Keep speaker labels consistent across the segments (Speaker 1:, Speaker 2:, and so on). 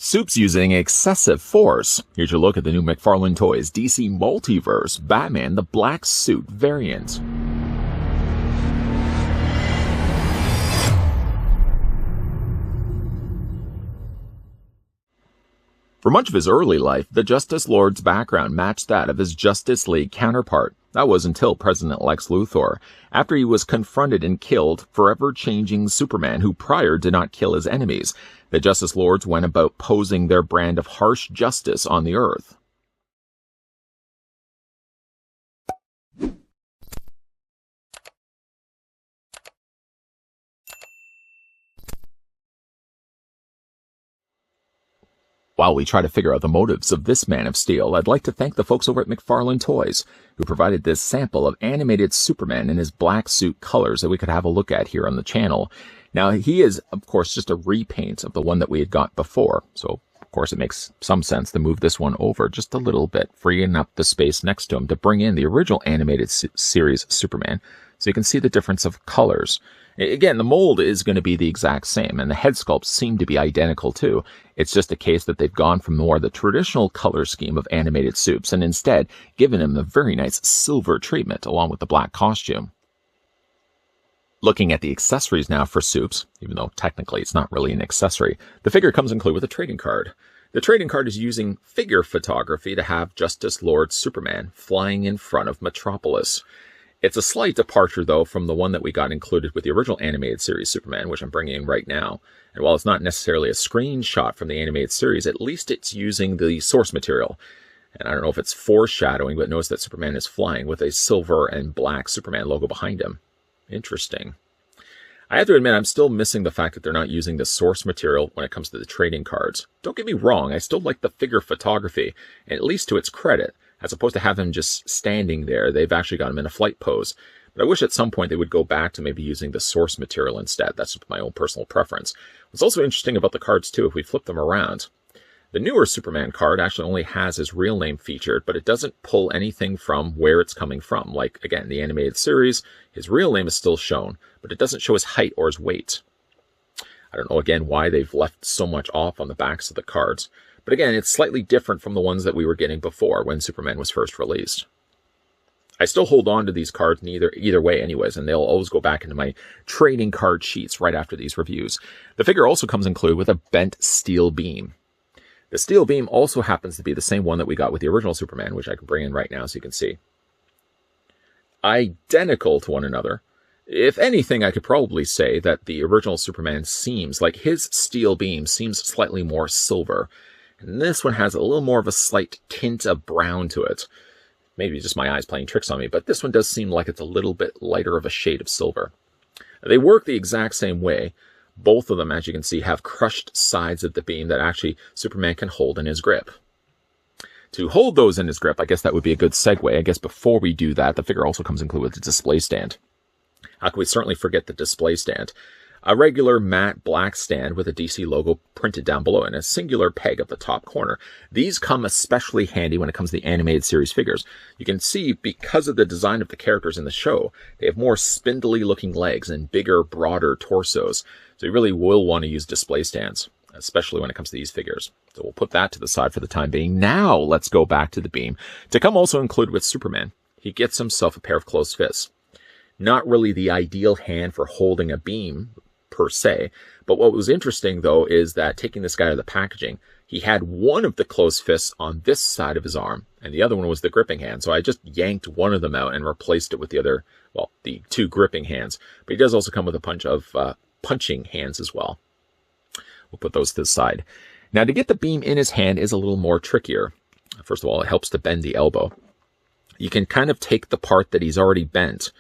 Speaker 1: Soup's using excessive force. Here's your look at the new McFarlane Toys DC Multiverse Batman the Black Suit variant. For much of his early life, the Justice Lord's background matched that of his Justice League counterpart. That was until President Lex Luthor, after he was confronted and killed forever changing Superman who prior did not kill his enemies. The Justice Lords went about posing their brand of harsh justice on the Earth. While we try to figure out the motives of this Man of Steel, I'd like to thank the folks over at McFarlane Toys, who provided this sample of animated Superman in his black suit colors that we could have a look at here on the channel. Now, he is, of course, just a repaint of the one that we had got before, so, of course, it makes some sense to move this one over just a little bit, freeing up the space next to him to bring in the original animated series Superman, so you can see the difference of colors. Again, the mold is going to be the exact same, and the head sculpts seem to be identical too. It's just a case that they've gone from more the traditional color scheme of animated Supes, and instead given him a very nice silver treatment along with the black costume. Looking at the accessories now for Supes, even though technically it's not really an accessory, the figure comes included with a trading card. The trading card is using figure photography to have Justice Lord Superman flying in front of Metropolis. It's a slight departure, though, from the one that we got included with the original animated series Superman, which I'm bringing in right now. And while it's not necessarily a screenshot from the animated series, at least it's using the source material. And I don't know if it's foreshadowing, but notice that Superman is flying with a silver and black Superman logo behind him. Interesting. I have to admit, I'm still missing the fact that they're not using the source material when it comes to the trading cards. Don't get me wrong, I still like the figure photography, and at least to its credit. As opposed to have him just standing there, they've actually got him in a flight pose. But I wish at some point they would go back to maybe using the source material instead. That's my own personal preference. What's also interesting about the cards, too, if we flip them around, the newer Superman card actually only has his real name featured, but it doesn't pull anything from where it's coming from. Like, again, the animated series, his real name is still shown, but it doesn't show his height or his weight. I don't know, again, why they've left so much off on the backs of the cards. But again, it's slightly different from the ones that we were getting before when Superman was first released. I still hold on to these cards either way anyways, and they'll always go back into my trading card sheets right after these reviews. The figure also comes included with a bent steel beam. The steel beam also happens to be the same one that we got with the original Superman, which I can bring in right now so you can see. Identical to one another. If anything, I could probably say that the original Superman seems like his steel beam seems slightly more silver. And this one has a little more of a slight tint of brown to it. Maybe just my eyes playing tricks on me, but this one does seem like it's a little bit lighter of a shade of silver. They work the exact same way. Both of them, as you can see, have crushed sides of the beam that actually Superman can hold in his grip. To hold those in his grip, I guess that would be a good segue. I guess before we do that, the figure also comes included with a display stand. How can we certainly forget the display stand? A regular matte black stand with a DC logo printed down below and a singular peg at the top corner. These come especially handy when it comes to the animated series figures. You can see because of the design of the characters in the show, they have more spindly looking legs and bigger, broader torsos. So you really will want to use display stands, especially when it comes to these figures. So we'll put that to the side for the time being. Now let's go back to the beam. To come also included with Superman, he gets himself a pair of closed fists. Not really the ideal hand for holding a beam, per se. But what was interesting, though, is that taking this guy out of the packaging, he had one of the closed fists on this side of his arm, and the other one was the gripping hand. So I just yanked one of them out and replaced it with the other, well, the two gripping hands. But he does also come with a bunch of punching hands as well. We'll put those to the side. Now, to get the beam in his hand is a little more trickier. First of all, it helps to bend the elbow. You can kind of take the part that he's already bent,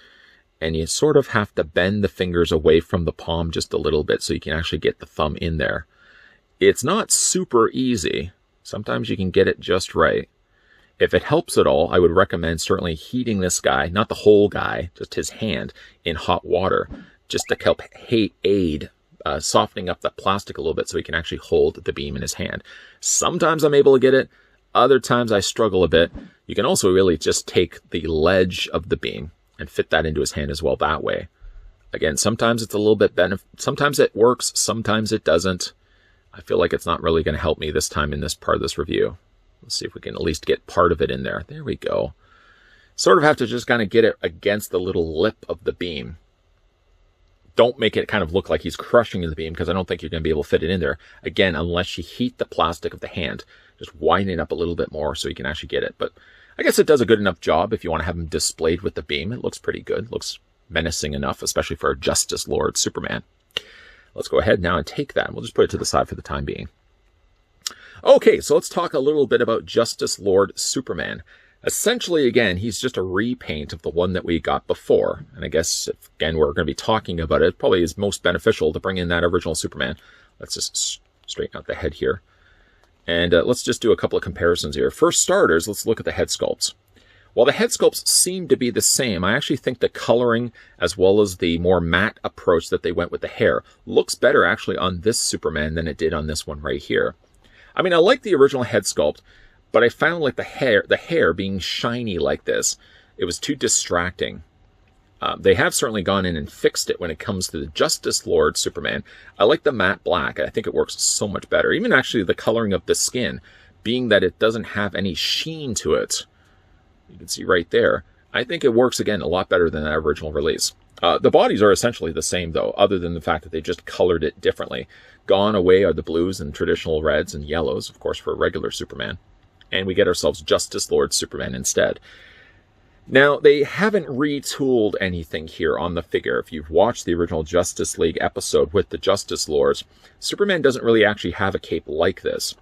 Speaker 1: and you sort of have to bend the fingers away from the palm just a little bit so you can actually get the thumb in there. It's not super easy. Sometimes you can get it just right. If it helps at all, I would recommend certainly heating this guy, not the whole guy, just his hand, in hot water, just to help aid softening up the plastic a little bit so he can actually hold the beam in his hand. Sometimes I'm able to get it. Other times I struggle a bit. You can also really just take the ledge of the beam and fit that into his hand as well that way. Again, sometimes it's a little bit sometimes it works, sometimes it doesn't. I feel like it's not really going to help me this time in this part of this review. Let's see if we can at least get part of it in there. There we go. Sort of have to just kind of get it against the little lip of the beam. Don't make it kind of look like he's crushing the beam, because I don't think you're going to be able to fit it in there. Again, unless you heat the plastic of the hand. Just widen it up a little bit more so you can actually get it. But I guess it does a good enough job if you want to have him displayed with the beam. It looks pretty good. Looks menacing enough, especially for a Justice Lord Superman. Let's go ahead now and take that. We'll just put it to the side for the time being. Okay, so let's talk a little bit about Justice Lord Superman. Essentially, again, he's just a repaint of the one that we got before. And I guess, again, we're going to be talking about it. Probably is most beneficial to bring in that original Superman. Let's just straighten out the head here. And let's just do a couple of comparisons here. For starters, let's look at the head sculpts. While the head sculpts seem to be the same, I actually think the coloring, as well as the more matte approach that they went with the hair, looks better actually on this Superman than it did on this one right here. I mean, I like the original head sculpt, but I found like the hair being shiny like this, it was too distracting. They have certainly gone in and fixed it when it comes to the Justice Lord Superman. I like the matte black. I think it works so much better. Even actually the coloring of the skin, being that it doesn't have any sheen to it. You can see right there. I think it works, again, a lot better than that original release. The bodies are essentially the same, though, other than the fact that they just colored it differently. Gone away are the blues and traditional reds and yellows, of course, for regular Superman. And we get ourselves Justice Lord Superman instead. Now, they haven't retooled anything here on the figure. If you've watched the original Justice League episode with the Justice Lords, Superman doesn't really actually have a cape like this.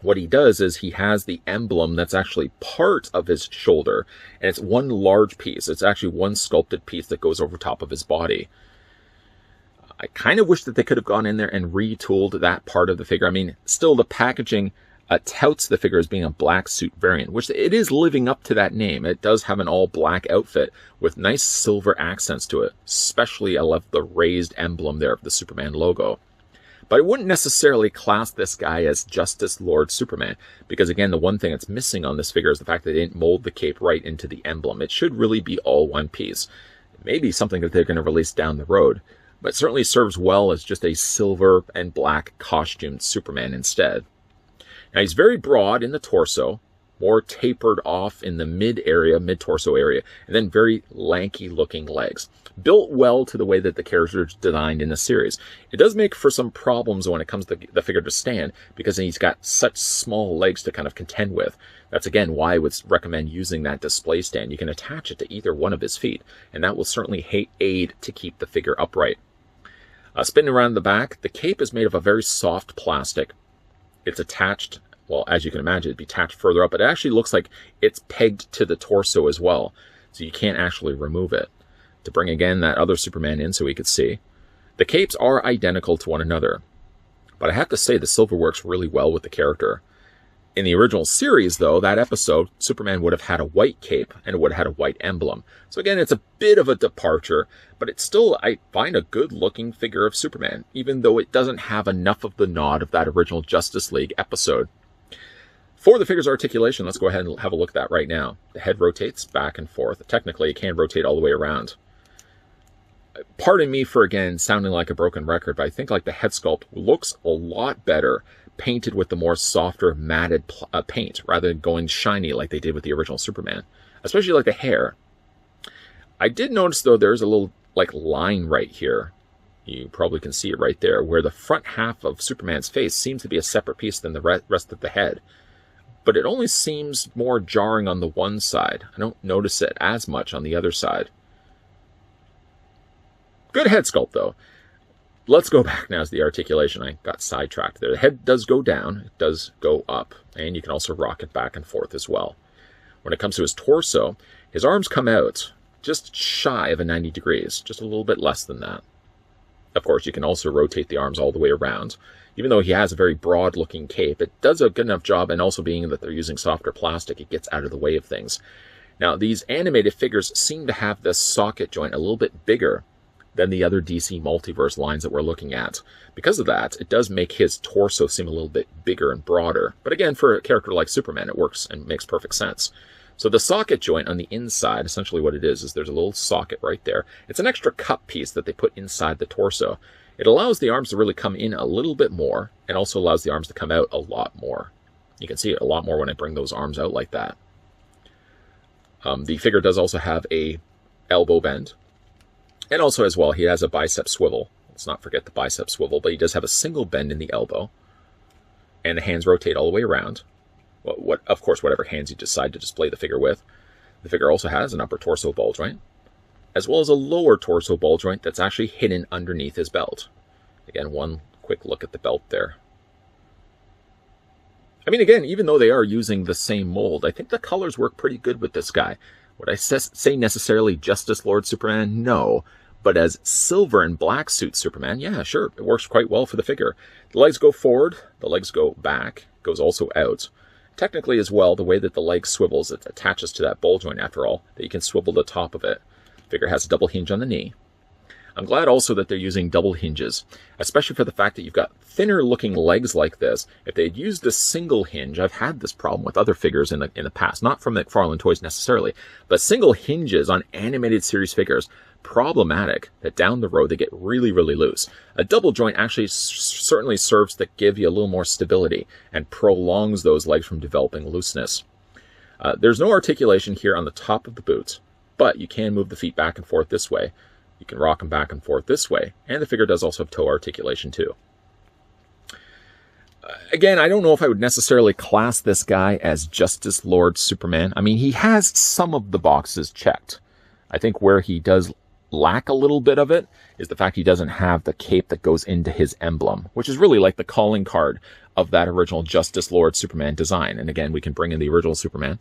Speaker 1: What he does is he has the emblem that's actually part of his shoulder, and it's one large piece. It's actually one sculpted piece that goes over top of his body. I kind of wish that they could have gone in there and retooled that part of the figure. I mean, still the packaging touts the figure as being a black suit variant, which it is living up to that name. It does have an all-black outfit with nice silver accents to it. Especially, I love the raised emblem there of the Superman logo. But I wouldn't necessarily class this guy as Justice Lord Superman, because again, the one thing that's missing on this figure is the fact that they didn't mold the cape right into the emblem. It should really be all one piece. Maybe something that they're going to release down the road, but it certainly serves well as just a silver and black costumed Superman instead. Now, he's very broad in the torso, more tapered off in the mid-torso area, and then very lanky-looking legs. Built well to the way that the character is designed in the series. It does make for some problems when it comes to the figure to stand, because he's got such small legs to kind of contend with. That's, again, why I would recommend using that display stand. You can attach it to either one of his feet, and that will certainly aid to keep the figure upright. Spinning around the back, the cape is made of a very soft plastic. It's attached, well, as you can imagine, it'd be attached further up. But it actually looks like it's pegged to the torso as well, so you can't actually remove it. To bring, again, that other Superman in so we could see. The capes are identical to one another, but I have to say the silver works really well with the character. In the original series, though, that episode, Superman would have had a white cape and it would have had a white emblem. So again, it's a bit of a departure, but it's still, I find, a good-looking figure of Superman, even though it doesn't have enough of the nod of that original Justice League episode. For the figure's articulation, let's go ahead and have a look at that right now. The head rotates back and forth. Technically, it can rotate all the way around. Pardon me for, again, sounding like a broken record, but I think like the head sculpt looks a lot better painted with the more softer, matted paint, rather than going shiny like they did with the original Superman. Especially like the hair. I did notice, though, there's a little like line right here. You probably can see it right there, where the front half of Superman's face seems to be a separate piece than the rest of the head. But it only seems more jarring on the one side. I don't notice it as much on the other side. Good head sculpt, though. Let's go back now to the articulation. I got sidetracked there. The head does go down. It does go up. And you can also rock it back and forth as well. When it comes to his torso, his arms come out just shy of a 90 degrees. Just a little bit less than that. Of course, you can also rotate the arms all the way around. Even though he has a very broad-looking cape, it does a good enough job, and also being that they're using softer plastic, it gets out of the way of things. Now, these animated figures seem to have this socket joint a little bit bigger than the other DC Multiverse lines that we're looking at. Because of that, it does make his torso seem a little bit bigger and broader. But again, for a character like Superman, it works and makes perfect sense. So the socket joint on the inside, essentially what it is there's a little socket right there. It's an extra cup piece that they put inside the torso. It allows the arms to really come in a little bit more, and also allows the arms to come out a lot more. You can see it a lot more when I bring those arms out like that. The figure does also have a elbow bend, and also as well, he has a bicep swivel. Let's not forget the bicep swivel, but he does have a single bend in the elbow, and the hands rotate all the way around. Well, of course, whatever hands you decide to display the figure with. The figure also has an upper torso ball joint, as well as a lower torso ball joint that's actually hidden underneath his belt. Again, one quick look at the belt there. I mean, again, even though they are using the same mold, I think the colors work pretty good with this guy. Would I say necessarily Justice Lord Superman? No. But as silver and black suit Superman, yeah, sure, it works quite well for the figure. The legs go forward, the legs go back, goes also out. Technically as well, the way that the leg swivels, it attaches to that ball joint after all, that you can swivel the top of it. The figure has a double hinge on the knee. I'm glad also that they're using double hinges, especially for the fact that you've got thinner looking legs like this. If they'd used a single hinge, I've had this problem with other figures in the past, not from McFarlane Toys necessarily, but single hinges on animated series figures, problematic that down the road they get really, really loose. A double joint actually certainly serves to give you a little more stability and prolongs those legs from developing looseness. There's no articulation here on the top of the boot, but you can move the feet back and forth this way. You can rock them back and forth this way, and the figure does also have toe articulation too. Again, I don't know if I would necessarily class this guy as Justice Lord Superman. I mean, he has some of the boxes checked. I think where he does lack a little bit of it is the fact he doesn't have the cape that goes into his emblem, which is really like the calling card of that original Justice Lord Superman design. And again, we can bring in the original Superman.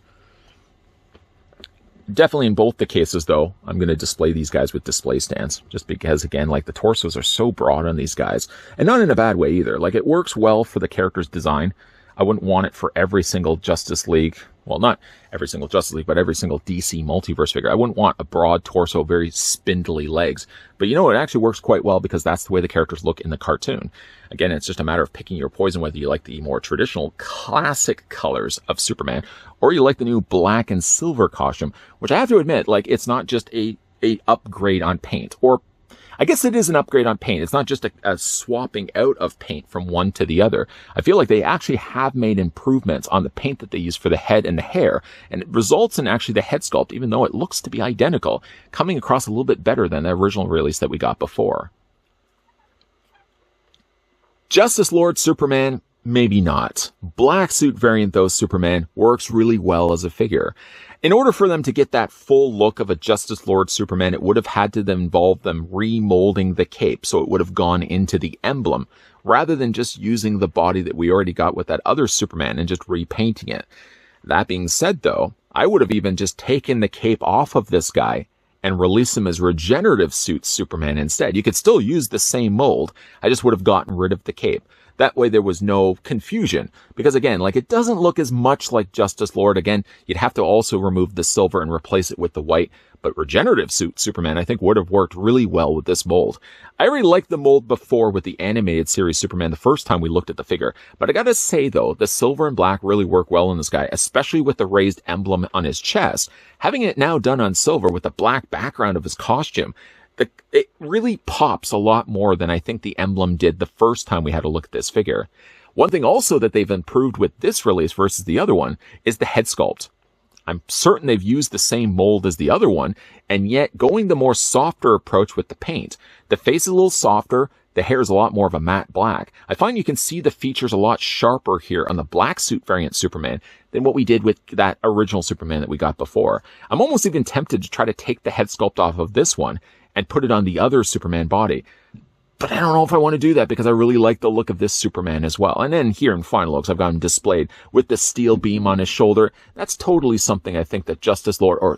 Speaker 1: Definitely in both the cases, though, I'm going to display these guys with display stands, just because, again, like the torsos are so broad on these guys, and not in a bad way either. Like, it works well for the character's design. I wouldn't want it for every single Justice League, well, not every single Justice League, but every single DC Multiverse figure. I wouldn't want a broad torso, very spindly legs. But you know, it actually works quite well because that's the way the characters look in the cartoon. Again, it's just a matter of picking your poison, whether you like the more traditional classic colors of Superman, or you like the new black and silver costume, which I have to admit, like, it's not just a upgrade on paint, or I guess it is an upgrade on paint. It's not just a swapping out of paint from one to the other. I feel like they actually have made improvements on the paint that they use for the head and the hair, and it results in actually the head sculpt, even though it looks to be identical, coming across a little bit better than the original release that we got before. Justice Lord Superman, maybe not. Black suit variant, though, Superman works really well as a figure. In order for them to get that full look of a Justice Lord Superman, it would have had to involve them remolding the cape, so it would have gone into the emblem, rather than just using the body that we already got with that other Superman and just repainting it. That being said, though, I would have even just taken the cape off of this guy and release him as regenerative suit Superman instead. You could still use the same mold, I just would have gotten rid of the cape. That way there was no confusion. Because again, like, it doesn't look as much like Justice Lord. Again, you'd have to also remove the silver and replace it with the white. But regenerative suit Superman, I think, would have worked really well with this mold. I already liked the mold before with the animated series Superman the first time we looked at the figure. But I gotta say, though, the silver and black really work well in this guy, especially with the raised emblem on his chest. Having it now done on silver with the black background of his costume, it really pops a lot more than I think the emblem did the first time we had a look at this figure. One thing also that they've improved with this release versus the other one is the head sculpt. I'm certain they've used the same mold as the other one, and yet going the more softer approach with the paint. The face is a little softer, the hair is a lot more of a matte black. I find you can see the features a lot sharper here on the black suit variant Superman than what we did with that original Superman that we got before. I'm almost even tempted to try to take the head sculpt off of this one and put it on the other Superman body. But I don't know if I want to do that because I really like the look of this Superman as well. And then here in final looks, I've got him displayed with the steel beam on his shoulder. That's totally something I think that Justice Lord or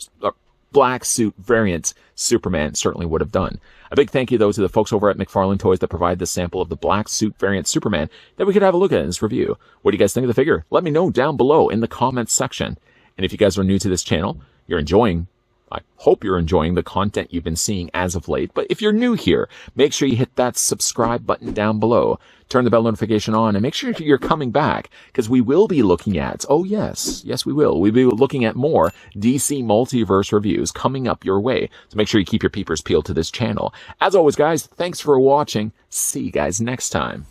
Speaker 1: black suit variant Superman certainly would have done. A big thank you, though, to the folks over at McFarlane Toys that provide the sample of the black suit variant Superman that we could have a look at in this review. What do you guys think of the figure? Let me know down below in the comments section. And if you guys are new to this channel, you're enjoying I hope you're enjoying the content you've been seeing as of late, but if you're new here, make sure you hit that subscribe button down below. Turn the bell notification on and make sure you're coming back, because we will be looking at, oh yes, we will. We'll be looking at more DC Multiverse reviews coming up your way. So make sure you keep your peepers peeled to this channel. As always, guys, thanks for watching. See you guys next time.